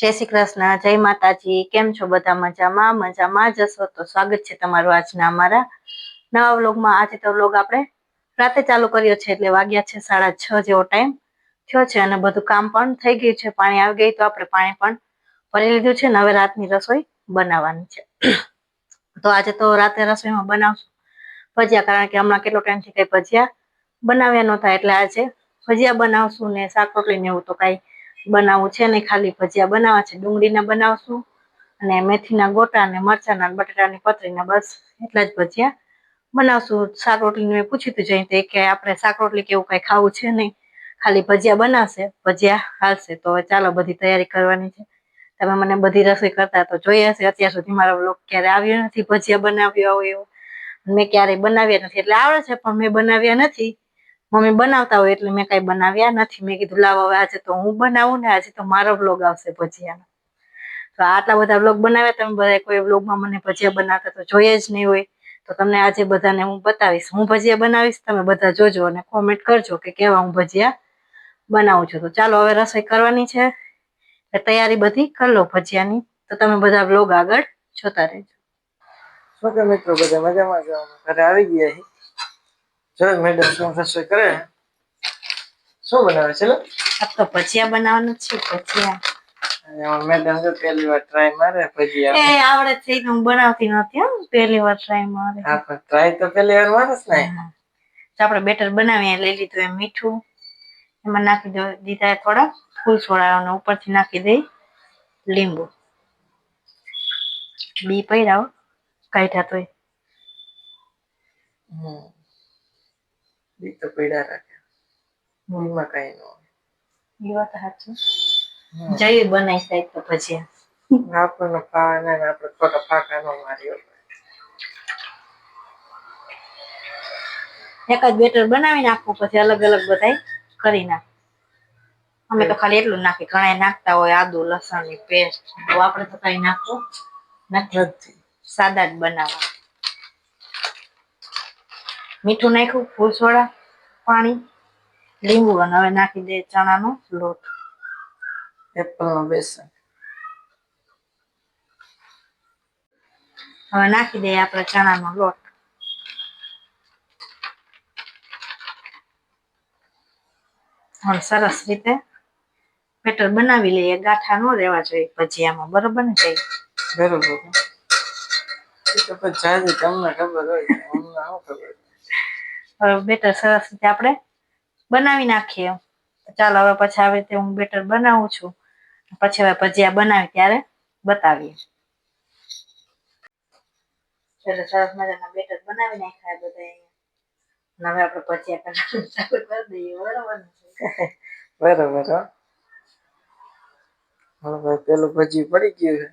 જય શ્રી કૃષ્ણ, જય માતાજી. કેમ છો બધા? મજામાં? મજામાં જ હશો તો સ્વાગત છે તમારું આજના અમારા નવા વ્લોગમાં. આજે તો વ્લોગ આપણે રાતે ચાલુ કર્યો છે, એટલે વાગ્યા છે 6:30 જેવો ટાઈમ થયો છે અને બધું કામ પણ થઈ ગયું છે. પાણી આવી ગઈ તો આપણે પાણી પણ ભરી લીધું છે ને હવે રાતની રસોઈ બનાવવાની છે. તો આજે તો રાતે રસોઈમાં બનાવશું ભજીયા, કારણ કે હમણાં કેટલો ટાઈમથી કઈ ભજીયા બનાવ્યા નહોતા, એટલે આજે ભજીયા બનાવશું ને શાક રોટલી ને એવું તો કાંઈ બનાવવું છે નહીં, ખાલી ભજીયા બનાવવા છે. ડુંગળીના બનાવશું અને મેથીના ગોટા અને મરચાના બટાટાની પતરીના, બસ એટલા જ ભજીયા બનાવશું. શાક રોટલીને મેં પૂછ્યું હતું જઈ તે કે આપણે શાક રોટલી કેવું કાંઈ ખાવું છે નહીં, ખાલી ભજીયા બનાવશે, ભજીયા હાલશે. તો ચાલો બધી તૈયારી કરવાની છે. તમે મને બધી રસોઈ કરતા તો જોઈ હશે. અત્યાર સુધી મારો વ્લોગ ક્યારે આવ્યો નથી ભજીયા બનાવ્યા હોય એવો, મેં ક્યારેય બનાવ્યા નથી. એટલે આવડે છે પણ મેં બનાવ્યા નથી. મમ્મી બનાવતા હોય એટલે મેં કાંઈ બનાવ્યા નથી. મેં કીધું લાવો હવે આજે તો હું બનાવું ને આજે તો મારો વ્લોગ આવશે ભજીયાનો. તો આટલા બધા વ્લોગ બનાવ્યા, તમે બધા કોઈ વ્લોગમાં મને ભજીયા બનાવતા તો જોઈએ જ નહીં હોય. તો તમને આજે બધાને હું બતાવીશ. હું ભજીયા બનાવીશ, તમે બધા જોજો અને કોમેન્ટ કરજો કે કેવા હું ભજીયા બનાવું છું. તો ચાલો હવે રસોઈ કરવાની છે, તૈયારી બધી કરી લો ભજીયાની. તો તમે બધા વ્લોગ આગળ જોતા રહેજો. શું કે મિત્રો બધા મજામાં જ? ઘરે આવી ગયા છે. જો મેડમ શું રસોઈ કરે, શું બનાવે છે? આ તો ભજીયા બનાવવાનું છે. ભજીયા મેડમ જો પહેલી વાર ટ્રાય મારે ભજીયા. એ આવડે છે તો હું બનાવતી નથી હો, પહેલી વાર ટ્રાય મારે. હા પણ ટ્રાય તો પહેલી વાર મારે જ ને. તો આપણે બેટર બનાવીએ, લઈ લીધું એમ મીઠું, એમાં નાખી દીધા થોડા ફૂલ સોડા અને ઉપરથી નાખી દઈ લીંબુ. બી પડ્યા કાઢ્યા તોય બી તો પડ્યા રાખે, એમાં કઈ ન હોય. એ વાત સાચી. જઈ બનાવી સાહેબ તો ભજીયા આપણને ખાવાના ને આપણે થોડા ફાકા ન માર્યો. એક જ બેટર બનાવી નાખવું, પછી અલગ અલગ બધાય કરી નાખ. અમે તો ખાલી એટલું નાખી, ઘણા નાખતા હોય આદુ લસણ ની પેસ્ટ, તો આપણે તો કઈ નાખવું નથી, સાદા જ બનાવવા. મીઠું નાખ્યું, ફૂલ સોડા, પાણી, લીંબુ, અને હવે નાખી દે ચણાનો લોટ, એપલનું બેસન. હવે નાખી દઈએ આપણે ચણાનો લોટ. હવે સરસ રીતે બેટર બનાવી લઈએ. ગાંઠા ન રહેવા જોઈએ ભજીયામાં, બરોબર ને? બરોબર. એ તો પછી જાજી તમને ખબર હોય, અમને શું ખબર. હવે બેટર સરસ રીતે આપણે બનાવી નાખીએ. ચાલો હવે પછી આવી રીતે હું બેટર બનાવું છું, પછી હવે ભજીયા બનાવી ત્યારે બતાવીએ. એટલે સરસ મજાના બેટર બનાવી નાખ્યા બધા. હવે આપણે ભજીયા ચાલુ કરી દઈએ, બરોબર ને? બરોબર. હવે પેલું ભજી પડી ગયું છે,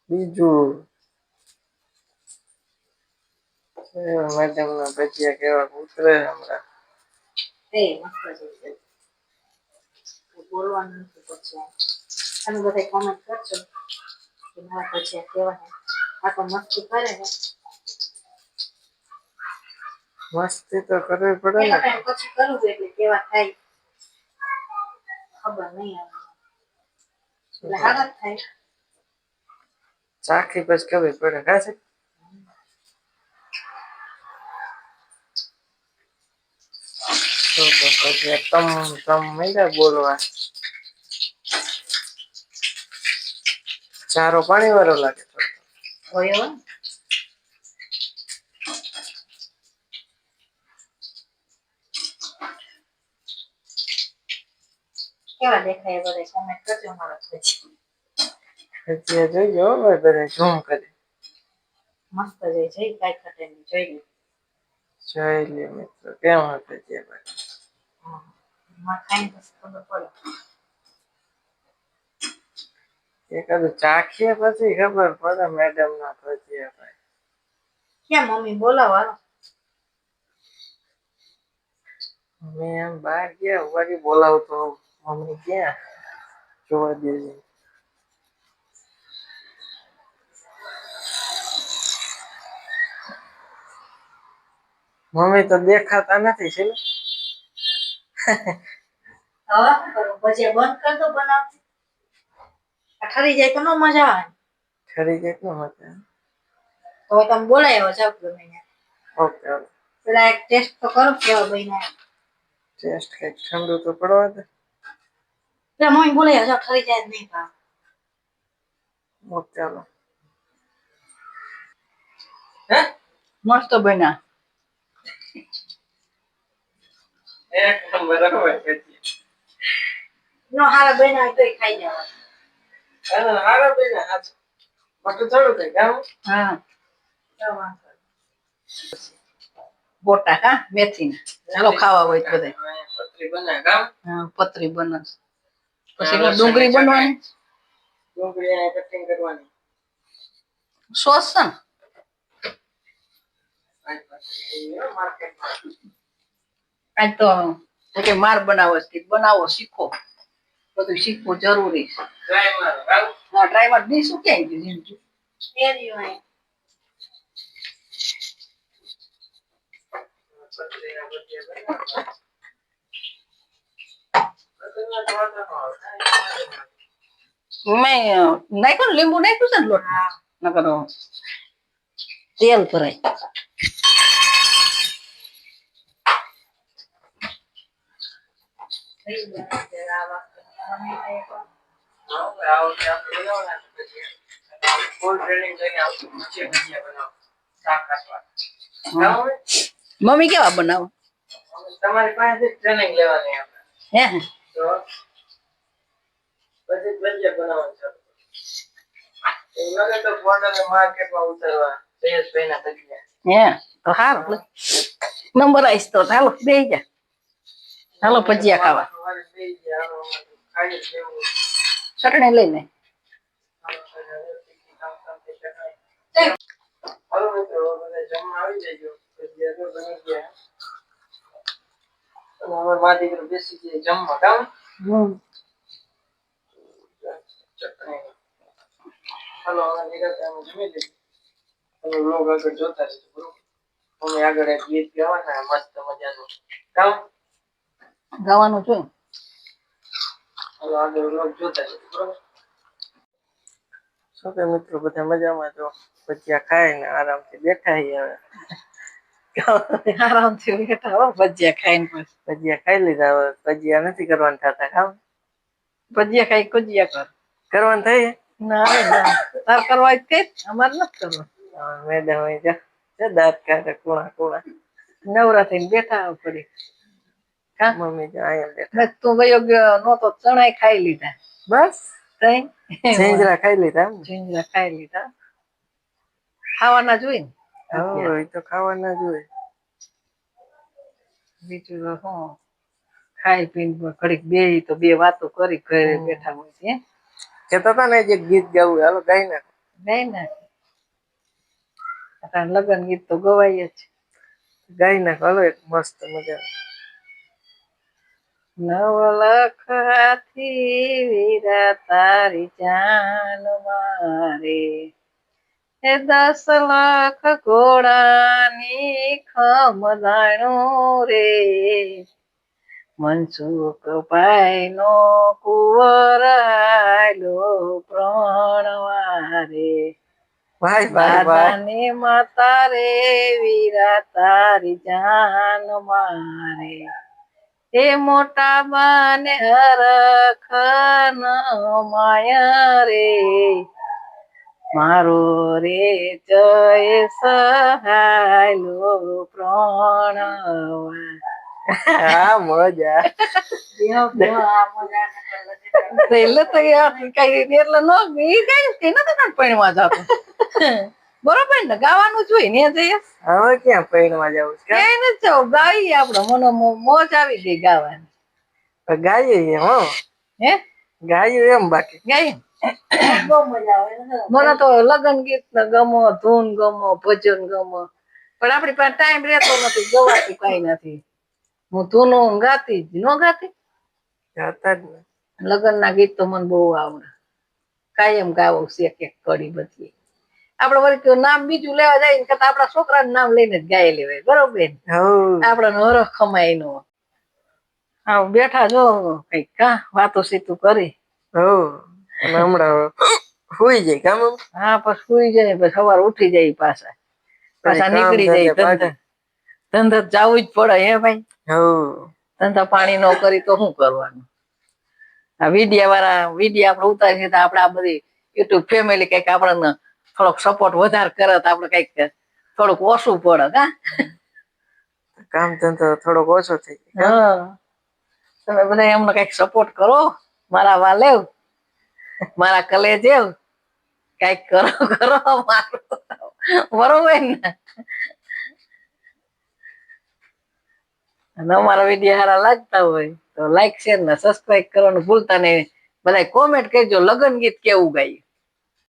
બીજું મેડમ ના ભજીયા કેવા ઉતરે હમણાં. બોલવાનું નથી પછી તમે બધા કોમેન્ટ કરજો કે મારા ભજીયા કેવા છે. આ તો મસ્તી કરે છે. મસ્તી તો કરવી પડે ને. પછી કરવું એટલે કેવા થાય ખબર નહીં આવે. એટલે હારા જ થાય. ચાખી પછી ખબર પડે. કાશે તો પછી તમ મહિના બોલવા. ચારો પાણી વાળો લાગે હોય એવો. કેવા દેખાય બધા કોમેન્ટ કરજો મારા પછી. ભજીયા જોઈ લો બધા ઝૂમ કરી. મસ્ત જોઈ કાંઈ ઘટે નહીં, જોઈ લે. જોઈ લે મિત્રો કેવા ભજીયા. માં ખાઈને પછી ખબર પડે. એકાદું ચાખીએ પછી ખબર પડે મેડમ ના ભજીયા. ક્યાં મમ્મી બોલાવો હાલો. મમ્મી એમ બહાર ગયા, વળી બોલાવતો મમ્મી ક્યાં જોવા દે. મમ્મી તો દેખાતા નથી છે. હવે ભજીયા બંધ કર દો બનાવતી. ઠરી જાય તો ન મજા આવે. ઠરી જાય તો મજા. તો તમે બોલાયો જાવ ગમે. ઓકે પેલા એક ટેસ્ટ તો કરો કેવા બન્યા. ટેસ્ટ કઈક ઠંડુ તો પડવા દે. પેલા મમ્મી બોલાયો જાવ ઠરી જાય નહીં પા. ઓકે ચાલો. હે મસ્ત બન્યા. એક નંબર હોય છે. નો હારા બન્યા તોય ખાઈ જવા. અને હારા બન્યા આજ. મસ્ત થોડું કઈ ગામ. હા. ગોટા કા મેથી ચાલો ખાવા હોય તો બધા પતરી બના ગામ. હા પતરી બને પછી ડુંગળી બનવાની ડુંગળી કટિંગ કરવાની સોસ છે આજ તો કે માર બનાવો છે બનાવો શીખો બધું શીખવું જરૂરી છે ટ્રાય મારો ગામ. હા ટ્રાય માં ડી શું ક્યાં ગયું પતરી ના ભજીયા મેં નાખ્યું ને લીંબુ નાખ્યું છે ને લોટ નકર તેલ ભરાય મમ્મી કેવા બનાવો તમારી પાસે ટ્રેનિંગ લેવાની હે તો પછી ભજીયા બનાવવાનું ચાલુ તો બોર્ડર માર્કેટમાં ઉતરવા તેજ પૈના ભજીયા હે તો હારું નંબર આવીશ તો ચાલો બે જા હાલો ભજીયા ખાવા ચટણી લઈને હાલો મિત્રો બધા જમવા આવી જજો ભજીયા તો બની ગયા હવે મારી દીકરી બેસી ગઈ જમવા કામ ચટણી હાલો હવે નિરાંતે અમે જમી લીધું તમે વ્લોગ આગળ જોતા રહેજો બરોબર અમે આગળ એક ગીત ગાવાના મસ્ત મજાનું ગાવ ગાવાનું છું હાલો આગળ વ્લોગ જોતા રહેજો બરોબર શું કે મિત્રો બધા મજામાં જો ભજીયા ખાઈને આરામથી બેઠા હવે આરામથી બેઠા હો ભજીયા ખાઈને ભજીયા ખાઈ લીધા હવે ભજીયા નથી કરવાના થતા ખાવ ભજીયા ખાઈ કુજિયા કરવાનું થઈ ના ના તાર કરવા કે અમાર નથી કરવા મેડમ જા દાંત કાઢે કુણા કુણા નવરા થઈને બેઠા પડી કા મમ્મી જા અહીંયા બેઠા બસ તું ગયો નહોતો ચણાઈ ખાઈ લીધા બસ તઈ ઝીંઝરા ખાઈ લીધા ઝીંઝરા ખાઈ લીધા ખાવાના જોઈને હા એ તો ખાવાના જ હોય બીજું તો શું ખાઈ પીને ઘડીક બે તો બે વાતો કરી ઘરે બેઠા હોય છે કેતા હતા ને જે ગીત ગાવું હાલો ગાઈ નાખ ગાઈ નાખ અત્યારે લગ્ન ગીત તો ગવાય જ ગાઈ નાખ હાલો એક મસ્ત મજા નવલખાથી વીરા તારી જાન મારે એ 10 લાખ ઘોડાની ખમદાણું રે મનસુખ ભાઈ નો કુંવરાયલો પ્રણવારે ભાઈ બાબાની માતા રે વીરા તારી જાન મારે એ મોટા બાને હરખ ન માયા રે મારો રે જય સહાયલો પ્રણવા હા મજા એટલે તો કઈ એટલે નો ઈ કઈ નથી પૈણમાં જતો બરોબર ને ગાવાનું જોઈએ ને જઈએ હવે ક્યાં પૈણમાં જવું છે ક્યાંય નથી જવું ગાઈએ આપડે મને મોજ આવી ગઈ ગાવાની ગાઈએ હો હે ગાયું એમ બાકી ગાઈએ મને તો લગ્ન ગીત ને ગમો ધૂન ગમો ભજન ગમો પણ આપડી પાસે ટાઈમ રહેતો નથી ગવાતું કઈ નથી હું ધૂનો ગાતી જ ન ગાતી ગાતા જ ને લગ્ન ના ગીત તો મને બહુ આવડે કાયમ ગાવું છે એક કડી બધી આપડે વળી નામ બીજું લેવા જાય ને કરતા આપડા છોકરાનું નામ લઈને જ ગાય લેવાય બરોબર આપડે હરખ ખમાય નો હા બેઠા જો કઈક કા વાતો સીતું કરી હમણાં સુઈ જાય કામ હા પછી સુઈ જાય પછી સવાર ઉઠી જાય પાછા પાછા કામ નીકળી જાય ધંધે ધંધા જવું જ પડે હે ભાઈ હવ ધંધા પાણી નો કરી તો શું કરવાનું આ વિડિયા આપણે ઉતારી તો આપણે આ બધી યુટ્યુબ ફેમિલી કઈક આપણને થોડોક સપોર્ટ વધારે કરે તો આપણે કઈક થોડુંક ઓછું પડે કા કામ ધંધો થોડોક ઓછો થઈ જાય હા તમે બધા એમને કઈક સપોર્ટ કરો મારા વાલેવ મારા કલેજેવ કઈક કરો મારું બરોબર ને અને અમારા વિડીયો સારા લાગતા હોય તો લાઈક શેર ને સબસ્ક્રાઇબ કરવાનું ભૂલતા નહીં બધા કોમેન્ટ કરજો લગન ગીત કેવું ગાય